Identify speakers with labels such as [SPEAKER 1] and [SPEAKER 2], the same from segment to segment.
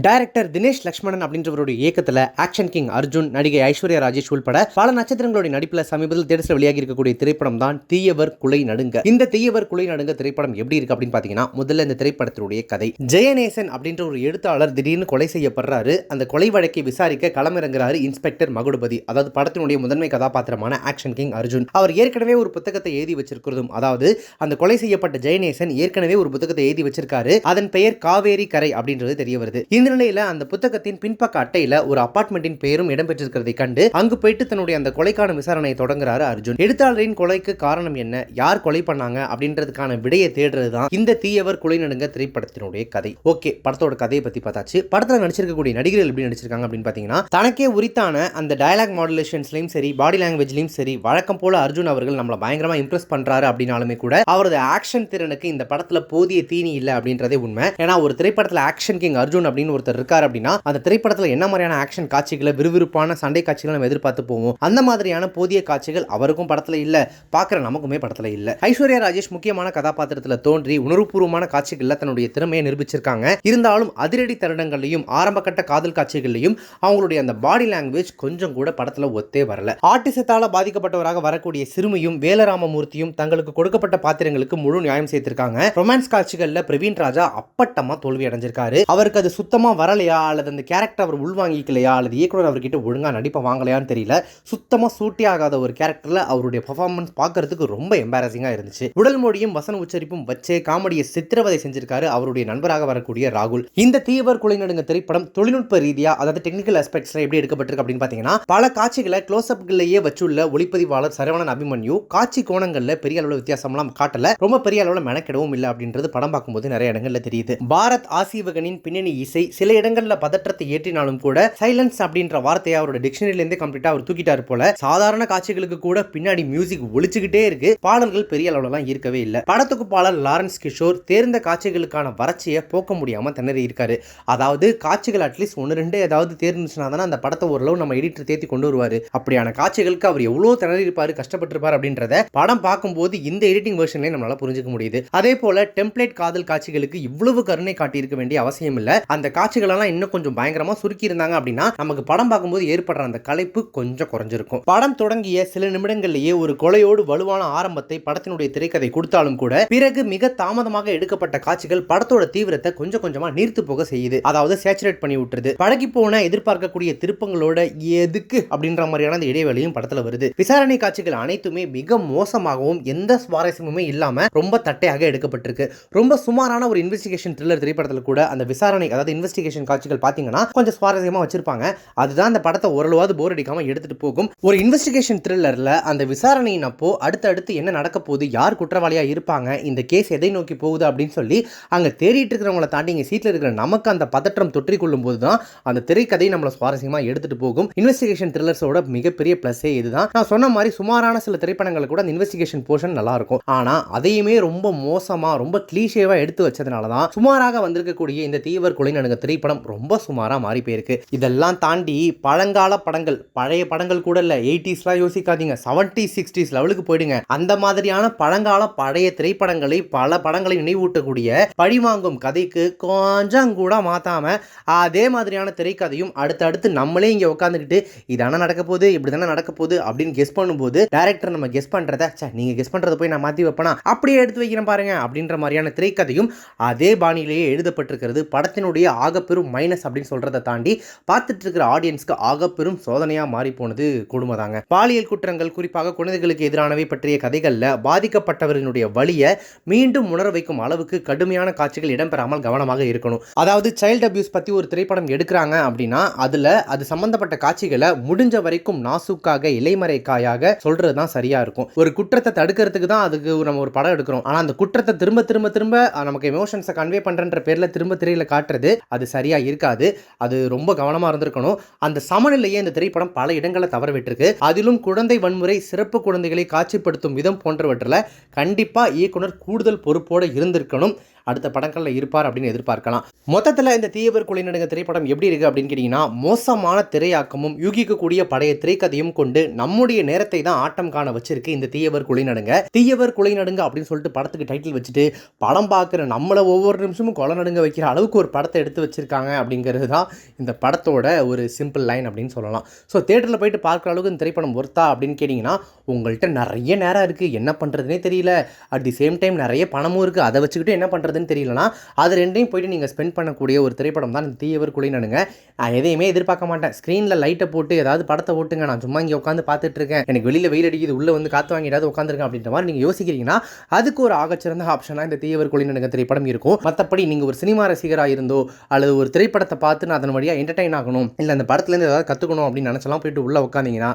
[SPEAKER 1] Director Dinesh Lakshmanan அப்படின்றவருடைய இயக்கத்தில் action king Arjun, நடிகை ஐஸ்வர்யா ராஜேஷ் உள்பட பல நட்சத்திரங்களுடைய நடிப்பில் சமீபத்தில் தேட்டரில் வெளியாகி இருக்கக்கூடிய திரைப்படம் தான் தீயவர் குலை நடுங்க. இந்த தீயவர் குலை நடுங்க திரைப்படம் எப்படி இருக்கு அப்படின்னு பார்த்தீங்கன்னா, முதல்ல இந்த திரைப்படத்தினுடைய கதை. ஜெயநேசன் அப்படின்ற ஒரு எழுத்தாளர் திடீர்னு கொலை செய்யப்படுறாரு. அந்த கொலை வழக்கை விசாரிக்க களமிறங்குறாரு இன்ஸ்பெக்டர் மகுடுபதி. அதாவது படத்தினுடைய முதன்மை கதாபாத்திரமான ஆக்ஷன் கிங் அர்ஜுன். அவர் ஏற்கனவே ஒரு புத்தகத்தை எழுதி வச்சிருக்கிறதும், அதாவது அந்த கொலை செய்யப்பட்ட ஜெயநேசன் ஏற்கனவே ஒரு புத்தகத்தை எழுதி வச்சிருக்காரு. அதன் பெயர் காவேரி கரை அப்படின்றது தெரிய வருது. இந்த நிலையில அந்த புத்தகத்தின் பின்பக்க அட்டையில ஒரு அபார்ட்மெண்டின் பெயரும் இடம்பெற்றிருக்கிறதை கண்டு அங்கு போயிட்டு தன்னுடைய அந்த கொலைக்கான விசாரணையை தொடங்குறாரு அர்ஜுன். எழுத்தாளரின் கொலைக்கு காரணம் என்ன, யார் கொலை பண்ணாங்க அப்படின்றதுக்கான விடையை தேடுறதுதான் இந்த தீயவர் குலை நடுங்க திரைப்படத்தினுடைய கதை. ஓகே, படத்தோட கதையை பத்தி பார்த்தாச்சு. படத்துல நடிச்சிருக்கக்கூடிய நடிகர்கள் எப்படி நடிச்சிருக்காங்க அப்படின்னு பாத்தீங்கன்னா, தனக்கே உரித்தான அந்த டயலாக் மாடுலேஷன்ஸ்லயும் சரி, பாடி லாங்குவேஜ்லயும் சரி, வழக்கம் போல அர்ஜுன் அவர்கள் நம்மள பயங்கரமா இம்ப்ரெஸ் பண்றாரு அப்படின்னாலுமே கூட அவரது ஆக்ஷன் திறனுக்கு இந்த படத்துல போதிய தீனி இல்ல அப்படின்றதே உண்மை. ஏன்னா ஒரு திரைப்படத்துல ஆக்ஷன் கிங் அர்ஜுன் அப்படின்னு ஒருத்தர் இருக்காரு அப்படின்னா, அந்த திரைப்படத்துல என்ன மாதிரியான ஆக்ஷன் காட்சிகளை, விறுவிறுப்பான சண்டை காட்சிகளை நம்ம எதிர்பார்த்து போவோம். அந்த மாதிரியான போதிய காட்சிகள் அவருக்கும் படத்துல இல்ல, பாக்குற நமக்குமே படத்துல இல்ல. ஐஸ்வர்யா ராஜேஷ் முக்கியமான கதாபாத்திரத்துல தோன்றி உணர்வுபூர்வமான காட்சிகள்ல தன்னுடைய திறமையை நிரூபிச்சிருக்காங்க. இருந்தாலும் அதிரடி தருணங்களையும் ஆரம்ப கட்ட காதல் காட்சிகளையும் அவங்களுடைய அந்த பாடி லாங்குவேஜ் கொஞ்சம் கூட படத்துல ஒத்தே வரல. ஆட்டிசத்தால பாதிக்கப்பட்டவராக வரக்கூடிய சிறுமியும் வேலராமமூர்த்தியும் தங்களுக்கு கொடுக்கப்பட்ட பாத்திரங்களுக்கு முழு நியாயம் செய்திருக்காங்க. ரொமான்ஸ் காட்சிகள்ல பிரவீன் ராஜா அப்பட்டமா தோல்வி அடைஞ்சிருக்காரு. அவருக்கு அது சுத்தமா வரலையா, அல்லது அந்த கேரக்டர் அவர் உள்வாங்கிக்கலையா, அல்லது இயக்குனர் அவர்கிட்ட ஒழுங்கா நடிப்பை வாங்கலையான்னு தெரியல. சுத்தமா சூட்டி ஆகாத ஒரு கேரக்டர்ல அவருடைய பெர்ஃபார்மன்ஸ் பார்க்கறதுக்கு ரொம்ப எம்பாரசிங்கா இருந்துச்சு. உடல் மொழியும் வசன உச்சரிப்பும் வச்சே காமெடியை சித்திரவதை செஞ்சிருக்காரு அவருடைய நண்பராக வரக்கூடிய ராகுல். இந்த தீயவர் குலை நடுங்க திரைப்படம் தொழில்நுட்ப ரீதியா, அதாவது டெக்னிக்கல் ஆஸ்பெக்ட்ஸ்ல எப்படி எடுக்கப்பட்டிருக்கு அப்படின்னு பாத்தீங்கன்னா, பல காட்சிகளை க்ளோஸ் அப்களையே வச்சுள்ள ஒளிப்பதிவாளர் சரவணன் அபிமன்யு காட்சி கோணங்கள்ல பெரிய அளவுல வித்தியாசம்லாம் காட்டல, ரொம்ப பெரிய அளவுல மெனக்கெடவும் இல்லை அப்படின்றது படம் பார்க்கும்போது நிறைய இடங்கள்ல தெரியுது. பாரத் ஆசீவகனின் பின்னணி இசை சில இடங்கள்ல பதற்றத்தை ஏற்றினாலும் கூட சைலன்ஸ் அப்படின்ற வார்த்தையை அவரோட டிக்ஷனரியில இருந்து கம்ப்ளீட்டா அவர் தூக்கிட்டாரு போல. சாதாரண காட்சிகளுக்கு கூட பின்னாடி மியூசிக் ஒலிச்சுக்கிட்டே இருக்கு. பாடல்கள் பெரிய அளவுல இருக்கவே இல்லை. படத்துக்கு பாடல் லாரன்ஸ் கிஷோர் தேர்ந்த காட்சிகளுக்கான வறட்சியை போக்க முடியாம திணறி இருக்காரு. அதாவது காட்சிகள் அட்லீஸ்ட் 1-2 ஏதாவது தேர்ந்துச்சுன்னா தானே அந்த படத்தை ஓரளவு நம்ம எடிட்டர் தேத்தி கொண்டு வருவாரு. அப்படியான காட்சிகளுக்கு அவர் எவ்வளவு திணறி இருப்பாரு, கஷ்டப்பட்டிருப்பாரு அப்படின்றத படம் பார்க்கும்போது இந்த எடிட்டிங் வெர்ஷன்ல நம்மளால புரிஞ்சுக்க முடியுது. அதே போல டெம்ப்ளேட் காதல் காட்சிகளுக்கு இவ்வளவு கருணை காட்டி இருக்க வேண்டிய அவசியம் இல்ல. அந்த காட்சிகள் எல்லாம் இன்னும் கொஞ்சம் பயங்கரமா சுருக்கி இருந்தாங்க அப்படின்னா நமக்கு படம் பார்க்கும்போது ஏற்படுற அந்த களைப்பு கொஞ்சம் குறைஞ்சிருக்கும். படம் தொடங்கிய சில நிமிடங்களிலேயே ஒரு கொலையோடு வலுவான ஆரம்பத்தை படத்தினுடைய திரைக்கதை கொடுத்தாலும் கூட பிறகு மிக தாமதமாக எடுக்கப்பட்ட காட்சிகள் படத்தோட தீவிரத்தை கொஞ்சம் கொஞ்சமா நீர்த்து போக செய்யுது. அதாவது சேச்சுரேட் பண்ணி விட்டுருது. பழகி போன எதிர்பார்க்கக்கூடிய திருப்பங்களோட எதுக்கு அப்படின்ற மாதிரியான அந்த இடைவெளியும் படத்துல வருது. விசாரணை காட்சிகள் அனைத்துமே மிக மோசமாகவும் எந்த சுவாரஸ்யமுமே இல்லாம ரொம்ப தட்டையாக எடுக்கப்பட்டிருக்கு. ரொம்ப சுமாரான ஒரு இன்வெஸ்டிகேஷன் த்ரில்லர் திரைப்படத்துல கூட அந்த விசாரணை, அதாவது இன்வெஸ்டிகேஷன் காட்சிகள் பாத்தீங்கன்னா கொஞ்சம் சுவாரஸ்யமா வச்சிருப்பாங்க. அதுதான் அந்த படத்தை ஓரளவாவது போர் அடிக்காம எடுத்துட்டு போகும். ஒரு இன்வெஸ்டிகேஷன் த்ரில்லர்ல அந்த விசாரணையின் அப்போ அடுத்து என்ன நடக்க போகுது, யார் குற்றவாளியா இருப்பாங்க, இந்த கேஸ் எதை நோக்கி போகுது அப்படின்னு சொல்லி அங்க தேடிட்டு இருக்கிறவங்களை தாண்டி இங்க சீட்ல இருக்கிற நமக்கு அந்த பதற்றம் தொற்றிக்கொள்ளும் போதுதான் அந்த திரைக்கதை நம்மள சுவாரஸ்யமா எடுத்துட்டு போகும். இன்வெஸ்டிகேஷன் த்ரில்லர்ஸோட மிகப்பெரிய பிளஸே இதுதான். நான் சொன்ன மாதிரி சுமாரான சில திரைப்படங்கள் கூட அந்த இன்வெஸ்டிகேஷன் போர்ஷன் நல்லா இருக்கும். ஆனா அதையுமே ரொம்ப மோசமா, ரொம்ப கிளீஷேவா எடுத்து வச்சதுனாலதான் சுமாராக வந்திருக்கக்கூடிய இந்த தீயவர் குலை நடுங்க திரைப்படம் ரொம்ப சுமாரா மாறி போயிருக்கு. இதெல்லாம் தாண்டி பழங்கால படங்கள், பழைய படங்கள் கூட இல்ல, 80ஸ்லாம் யோசிக்காதீங்க, 70s 60s லெவலுக்கு போயிடுங்க. அந்த மாதிரியான பழங்கால பழைய திரைப்படங்களை, பல படங்களை நினைவூட்டக்கூடிய பழிவாங்கும் கதைக்கு கொஞ்சம் கூட மாத்தாம அதே மாதிரியான திரைக்கதையும் அடுத்தடுத்து நம்மளே இங்க உட்காந்துக்கிட்டு இதான நடக்க போகுது, இப்படிதானே நடக்க போகுது அப்படின்னு கெஸ் பண்ணும்போது டைரக்டர் நம்ம கெஸ் பண்றத நீங்க கெஸ் பண்றத போய் நான் மாத்தி வைப்பேனா, அப்படியே எடுத்து வைக்கிறேன் பாருங்க அப்படின்ற மாதிரியான திரைக்கதையும் அதே பாணியிலேயே எழுதப்பட்டிருக்கிறது படத்தினுடைய ஆகப்பெரும் மைனஸ் அப்படின்னு சொல்றதை தாண்டி பார்த்துட்டு இருக்கிற ஆடியன்ஸ்க்கு ஆகப்பெரும் சோதனையா மாறி போனது கொடுமைதாங்க. பாலியல் குற்றங்கள், குறிப்பாக குழந்தைகளுக்கு எதிரானவை பற்றிய கதைகள்ல பாதிக்கப்பட்டவர்களுடைய வலியை மீண்டும் உணர வைக்கும் அளவுக்கு கடுமையான காட்சிகள் இடம்பெறாமல் கவனமாக இருக்கணும். அதாவது சைல்ட் அபியூஸ் பத்தி ஒரு திரைப்படம் எடுக்கிறாங்க அப்படின்னா அதுல அது சம்பந்தப்பட்ட காட்சிகளை முடிஞ்ச வரைக்கும் நாசுக்காக, இலைமறைக்காயாக சொல்றதுதான் சரியா இருக்கும். ஒரு குற்றத்தை தடுக்கிறதுக்கு தான் அதுக்கு நம்ம ஒரு படம் எடுக்கிறோம். ஆனா அந்த குற்றத்தை திரும்ப திரும்ப திரும்ப நமக்கு எமோஷன்ஸை கன்வே பண்றன்ற பேர்ல திரும்ப திரையில காட்டுறது அது சரியா இருக்காது. அது ரொம்ப கவனமா இருந்திருக்கணும். அந்த சமநிலையை இந்த திரைப்படம் பல இடங்களை தவற விட்டுருக்கு. அதிலும் குழந்தை வன்முறை, சிறப்பு குழந்தைகளை காட்சிப்படுத்தும் விதம் போன்றவற்றில் கண்டிப்பா இயக்குனர் கூடுதல் பொறுப்போடு இருந்திருக்கணும். அடுத்த படங்களில் இருப்பார் அப்படின்னு எதிர்பார்க்கலாம். மொத்தத்தில் இந்த தீயவர் கொலை நடுங்க திரைப்படம் எப்படி இருக்குது அப்படின்னு கேட்டிங்கன்னா, மோசமான திரையாக்கமும் யூகிக்கக்கூடிய பழைய திரைக்கதையும் கொண்டு நம்முடைய நேரத்தை தான் ஆட்டம் காண வச்சிருக்கு இந்த தீயவர் கொலை நடுங்க. தீயவர் கொலை நடுங்க அப்படின்னு சொல்லிட்டு படத்துக்கு டைட்டில் வச்சுட்டு படம் பார்க்குற நம்மளை ஒவ்வொரு நிமிஷமும் கொலை நடுங்க வைக்கிற அளவுக்கு ஒரு படத்தை எடுத்து வச்சிருக்காங்க அப்படிங்கிறது தான் இந்த படத்தோட ஒரு சிம்பிள் லைன் அப்படின்னு சொல்லலாம். ஸோ தேட்டரில் போயிட்டு பார்க்குற அளவுக்கு இந்த திரைப்படம் ஒர்த்தா அப்படின்னு கேட்டிங்கன்னா, உங்கள்கிட்ட நிறைய நேரம் இருக்குது, என்ன பண்ணுறதுனே தெரியல, அட் தி சேம் டைம் நிறைய பணமும் இருக்குது, அதை வச்சுக்கிட்டு என்ன பண்ணுறதுன்னு தெரியலனா அது ரெண்டையும் போயிட்டு நீங்கள் ஸ்பெண்ட் பண்ணக்கூடிய ஒரு திரைப்படம் தான் இந்த தீயவர் கொலை நடுங்க. நான் எதையுமே எதிர்பார்க்க மாட்டேன். ஸ்க்ரீனில் லைட்டை போட்டு ஏதாவது படத்தை ஓட்டுங்க, நான் சும்மா இங்கே உட்காந்து பார்த்துட்டு இருக்கேன், எனக்கு வெளியில் வெயில் அடிக்குது, உள்ளே வந்து காற்று வாங்கிடாது உட்காந்துருக்கேன் அப்படின்ற மாதிரி நீங்கள் யோசிக்கிறீங்கன்னா அதுக்கு ஒரு ஆகச்சிறந்த ஆப்ஷனாக இந்த தீயவர் கொலை நடுங்க திரைப்படம் இருக்கும். மற்றபடி நீங்கள் ஒரு சினிமா ரசிகராக இருந்தோ அல்லது ஒரு திரைப்படத்தை பார்த்து நான் அதன் வழியாக என்டர்டைன் ஆகணும், இல்லை அந்த படத்துலேருந்து ஏதாவது கற்றுக்கணும் அப்படின்னு நினச்சலாம் போயிட்டு உள்ளே உட்காந்திங்கன்னா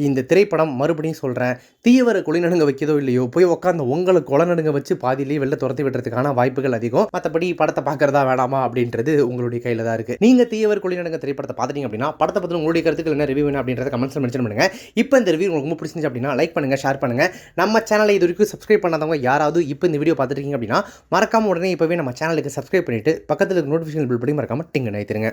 [SPEAKER 1] இந்த திரைப்படம், மறுபடியும் சொல்கிறேன், தீயவரை கொலை நடுங்க வைக்கிறதோ இல்லையோ போய் உட்காந்து உங்களுக்கு கொலை நடுங்க வச்சு பாதியிலேயே வெளில துரத்தி விடுறதுக்கான வாய்ப்புகள் அதிகம். மற்றபடி படத்தை பார்க்குறதா வேணாமா அப்படின்றது உங்களுடைய கையில் தான் இருக்குது. நீங்கள் தீயவர் கொலை நடுங்க திரைப்படத்தை பார்த்துட்டீங்க அப்படின்னா படத்தை பற்றி உங்களுடைய கருத்துக்கள் என்ன, ரிவ்யூ என்ன அப்படின்றத கமெண்ட்ஸில் மென்ஷன் பண்ணுங்கள். இப்போ இந்த ரிவ்யூ உங்களுக்கு ரொம்ப பிடிச்சிருந்துச்சு அப்படின்னா லைக் பண்ணுங்கள், ஷேர் பண்ணுங்கள். நம்ம சேனலை இது வரைக்கும் சப்ஸ்கிரைப் பண்ணாதவங்க யாராவது இப்போ இந்த வீடியோ பார்த்துட்டு இருக்கீங்க அப்படின்னா மறக்காம உடனே இப்போவே நம்ம சேனலுக்கு சப்ஸ்கிரைப் பண்ணிவிட்டு பக்கத்தில் இருக்க நோட்டிஃபிகேஷன் பில் படி மறக்காமல் டிங்கு நினைத்துருங்க.